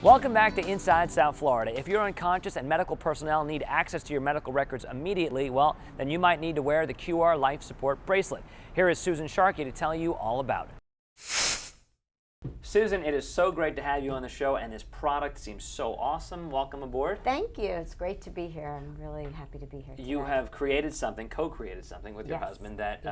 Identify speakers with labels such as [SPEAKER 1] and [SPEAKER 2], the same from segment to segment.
[SPEAKER 1] Welcome back to Inside South Florida. If you're unconscious and medical personnel need access to your medical records immediately, well, then you might need to wear the QR LifeSupport bracelet. Here is Susan Sharkey to tell you all about it. Susan, it is so great to have you on the show, and this product seems so awesome. Welcome aboard.
[SPEAKER 2] Thank you. It's great to be here. I'm really happy to be here today.
[SPEAKER 1] You have created something, co-created something with your husband that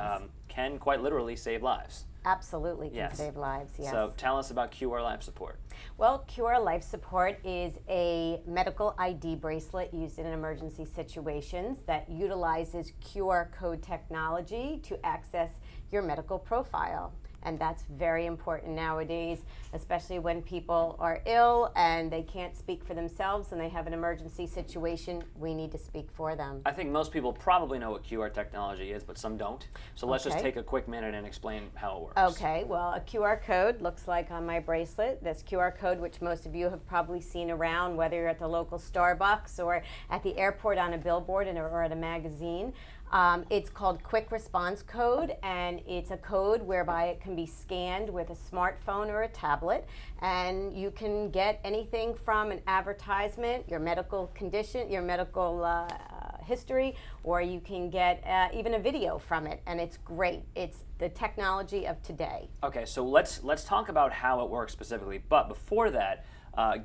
[SPEAKER 1] can quite literally save lives.
[SPEAKER 2] Absolutely can save lives, yes.
[SPEAKER 1] So tell us about QR LifeSupport.
[SPEAKER 2] Well, QR LifeSupport is a medical ID bracelet used in emergency situations that utilizes QR code technology to access your medical profile. And that's very important nowadays, especially when people are ill and they can't speak for themselves and they have an emergency situation. We need to speak for them.
[SPEAKER 1] I think most people probably know what QR technology is, but some don't. So let's just take a quick minute and explain how it works.
[SPEAKER 2] Okay, well, a QR code looks like on my bracelet. This QR code, which most of you have probably seen around, whether you're at the local Starbucks or at the airport on a billboard or at a magazine. It's called Quick Response Code, and it's a code whereby it can be scanned with a smartphone or a tablet, and you can get anything from an advertisement, your medical condition, your medical history, or you can get even a video from it, and it's great. It's the technology of today.
[SPEAKER 1] Okay, so let's talk about how it works specifically, but before that,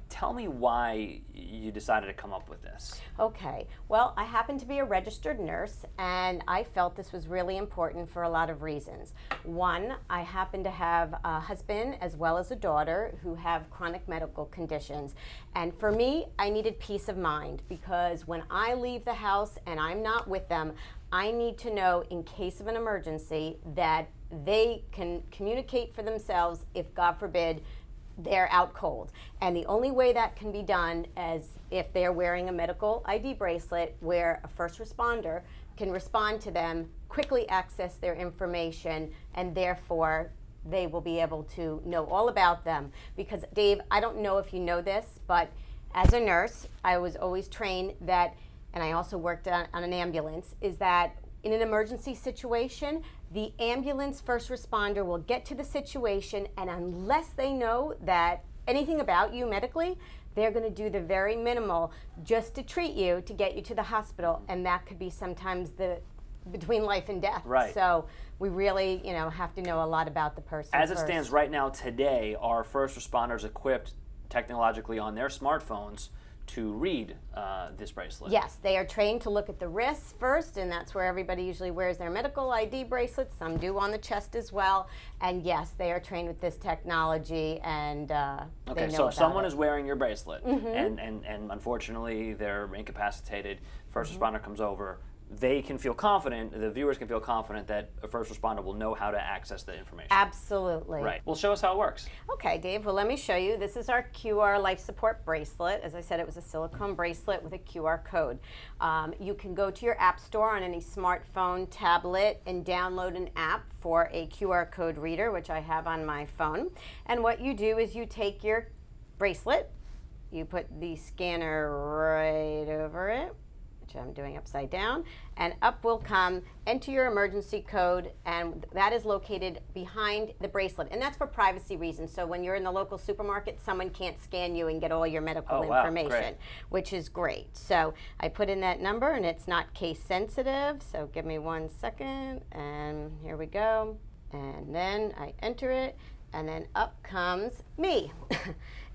[SPEAKER 1] tell me why you decided to come up with this.
[SPEAKER 2] Okay, well, I happen to be a registered nurse, and I felt this was really important for a lot of reasons. One, I happen to have a husband as well as a daughter who have chronic medical conditions. And for me, I needed peace of mind because when I leave the house and I'm not with them, I need to know in case of an emergency that they can communicate for themselves if, God forbid, they're out cold. And the only way that can be done is if they're wearing a medical ID bracelet where a first responder can respond to them, quickly access their information, and therefore they will be able to know all about them. Because Dave, I don't know if you know this, but as a nurse, I was always trained that, and I also worked on an ambulance, is that in an emergency situation, the ambulance first responder will get to the situation, and unless they know that anything about you medically, they're going to do the very minimal just to treat you, to get you to the hospital, and that could be sometimes between life and death.
[SPEAKER 1] Right.
[SPEAKER 2] So we really, have to know a lot about the person.
[SPEAKER 1] As it stands right now today, are first responders equipped technologically on their smartphones to read this bracelet?
[SPEAKER 2] Yes, they are trained to look at the wrists first, and that's where everybody usually wears their medical ID bracelets. Some do on the chest as well. And yes, they are trained with this technology, and
[SPEAKER 1] okay, so if someone is wearing your bracelet and unfortunately they're incapacitated, first responder comes over, they can feel confident, the viewers can feel confident that a first responder will know how to access the information.
[SPEAKER 2] Absolutely.
[SPEAKER 1] Right. Well, show us how it works.
[SPEAKER 2] Okay, Dave, well, let me show you. This is our QR LifeSupport bracelet. As I said, it was a silicone bracelet with a QR code. You can go to your app store on any smartphone, tablet, and download an app for a QR code reader, which I have on my phone. And what you do is you take your bracelet, you put the scanner right over it, which I'm doing upside down, and up will come, enter your emergency code, and that is located behind the bracelet. And that's for privacy reasons. So when you're in the local supermarket, someone can't scan you and get all your medical information,
[SPEAKER 1] great.
[SPEAKER 2] Which is great. So I put in that number, and it's not case sensitive, so give me 1 second, and here we go. And then I enter it, and then up comes me.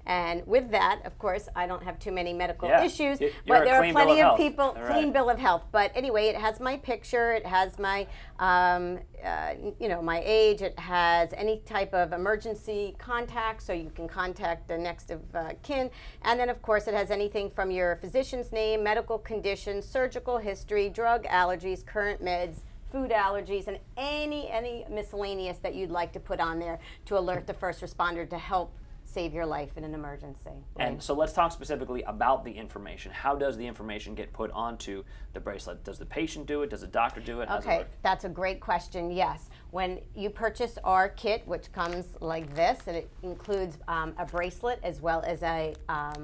[SPEAKER 2] And with that, of course, I don't have too many medical issues, but there are plenty of people, clean bill of health. But anyway, it has my picture, it has my, my age, it has any type of emergency contact, so you can contact the next of kin. And then, of course, it has anything from your physician's name, medical conditions, surgical history, drug allergies, current meds, food allergies, and any miscellaneous that you'd like to put on there to alert the first responder to help save your life in an emergency.
[SPEAKER 1] And so let's talk specifically about the information. How does the information get put onto the bracelet? Does the patient do it? Does the doctor do it? How does it work?
[SPEAKER 2] That's a great question, yes. When you purchase our kit, which comes like this, and it includes a bracelet as well as a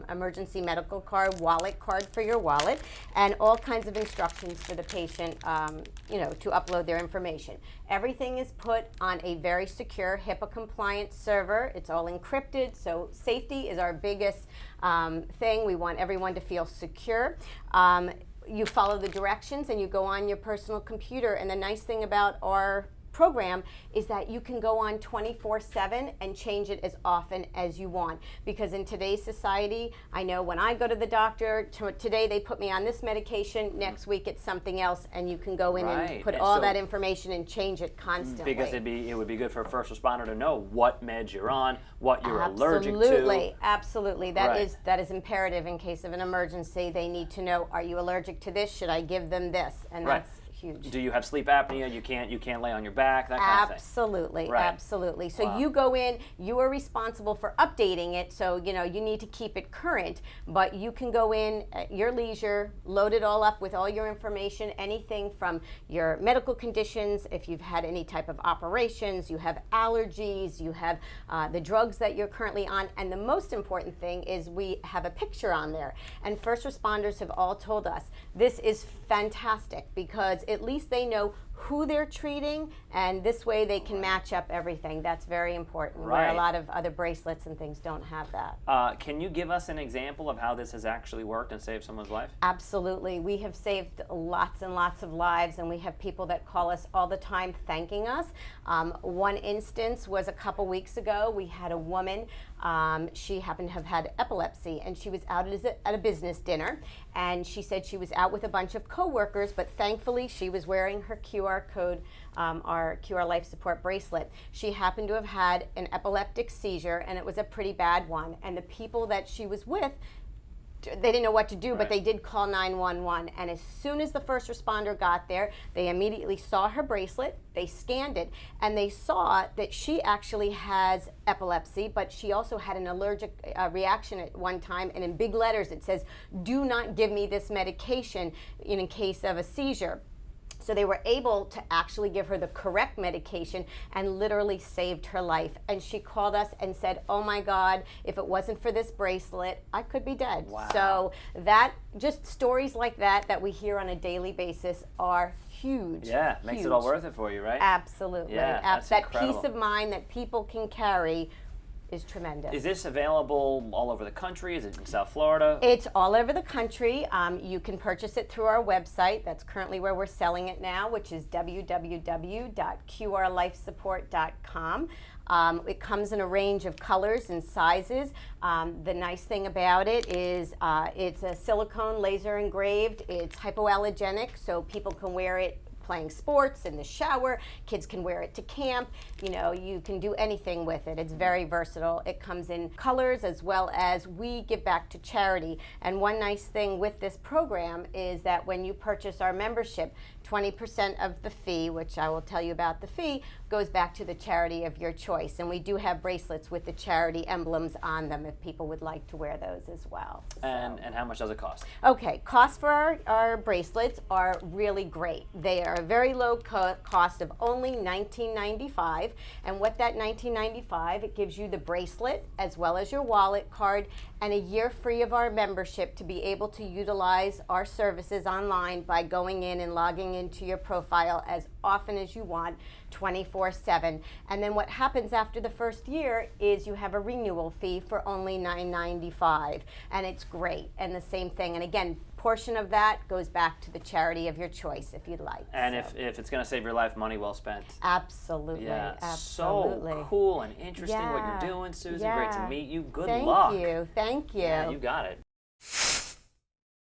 [SPEAKER 2] emergency medical card, wallet card for your wallet, and all kinds of instructions for the patient, to upload their information. Everything is put on a very secure HIPAA-compliant server. It's all encrypted, so safety is our biggest thing. We want everyone to feel secure. You follow the directions and you go on your personal computer, and the nice thing about our program is that you can go on 24/7 and change it as often as you want, because in today's society, I know when I go to the doctor, today they put me on this medication, next week it's something else, and you can go in and put all that information and change it constantly.
[SPEAKER 1] Because it would be good for a first responder to know what meds you're on, what you're allergic to.
[SPEAKER 2] Absolutely. That is imperative in case of an emergency. They need to know, are you allergic to this? Should I give them this? And that's huge.
[SPEAKER 1] Do you have sleep apnea? You can't lay on your back, that kind of thing.
[SPEAKER 2] Absolutely, absolutely. So you go in, you are responsible for updating it, so you need to keep it current, but you can go in at your leisure, load it all up with all your information, anything from your medical conditions, if you've had any type of operations, you have allergies, you have the drugs that you're currently on, and the most important thing is we have a picture on there. And first responders have all told us this is fantastic, because at least they know who they're treating, and this way they can match up everything. That's very important, where a lot of other bracelets and things don't have that.
[SPEAKER 1] Can you give us an example of how this has actually worked and saved someone's life?
[SPEAKER 2] Absolutely. We have saved lots and lots of lives, and we have people that call us all the time thanking us. One instance was a couple weeks ago. We had a woman, she happened to have had epilepsy, and she was out at a business dinner, and she said she was out with a bunch of coworkers, but thankfully she was wearing her QR code, our QR LifeSupport bracelet. She happened to have had an epileptic seizure, and it was a pretty bad one. And the people that she was with, they didn't know what to do, but they did call 911. And as soon as the first responder got there, they immediately saw her bracelet, they scanned it, and they saw that she actually has epilepsy, but she also had an allergic reaction at one time, and in big letters it says, "Do not give me this medication in case of a seizure." So they were able to actually give her the correct medication and literally saved her life. And she called us and said, "Oh my God, if it wasn't for this bracelet, I could be dead."
[SPEAKER 1] Wow.
[SPEAKER 2] So just stories like that we hear on a daily basis are huge.
[SPEAKER 1] Yeah, makes it all worth it for you, right?
[SPEAKER 2] Absolutely.
[SPEAKER 1] Yeah, that's
[SPEAKER 2] that
[SPEAKER 1] incredible.
[SPEAKER 2] peace of mind that people can carry is tremendous.
[SPEAKER 1] Is this available all over the country? Is it in South Florida?
[SPEAKER 2] It's all over the country. You can purchase it through our website. That's currently where we're selling it now, which is www.qrlifesupport.com. It comes in a range of colors and sizes. The nice thing about it is it's a silicone laser engraved. It's hypoallergenic, so people can wear it playing sports, in the shower. Kids can wear it to camp. You can do anything with it. It's very versatile. It comes in colors, as well as we give back to charity. And one nice thing with this program is that when you purchase our membership, 20% of the fee, which I will tell you about the fee, goes back to the charity of your choice. And we do have bracelets with the charity emblems on them if people would like to wear those as well.
[SPEAKER 1] And how much does it cost?
[SPEAKER 2] Okay, costs for our bracelets are really great. They are a very low cost of only $19.95. And what that $19.95, it gives you the bracelet as well as your wallet card and a year free of our membership to be able to utilize our services online by going in and logging into your profile as often as you want, 24/7. And then what happens after the first year is you have a renewal fee for only $9.95, and it's great. And the same thing, and again, portion of that goes back to the charity of your choice if you'd like.
[SPEAKER 1] And if it's going to save your life, money well spent.
[SPEAKER 2] Absolutely.
[SPEAKER 1] Yeah,
[SPEAKER 2] absolutely.
[SPEAKER 1] So cool and interesting what you're doing, Susan.
[SPEAKER 2] Yeah.
[SPEAKER 1] Great to meet you. Good
[SPEAKER 2] Thank
[SPEAKER 1] luck.
[SPEAKER 2] you. Thank you.
[SPEAKER 1] Yeah, you got it.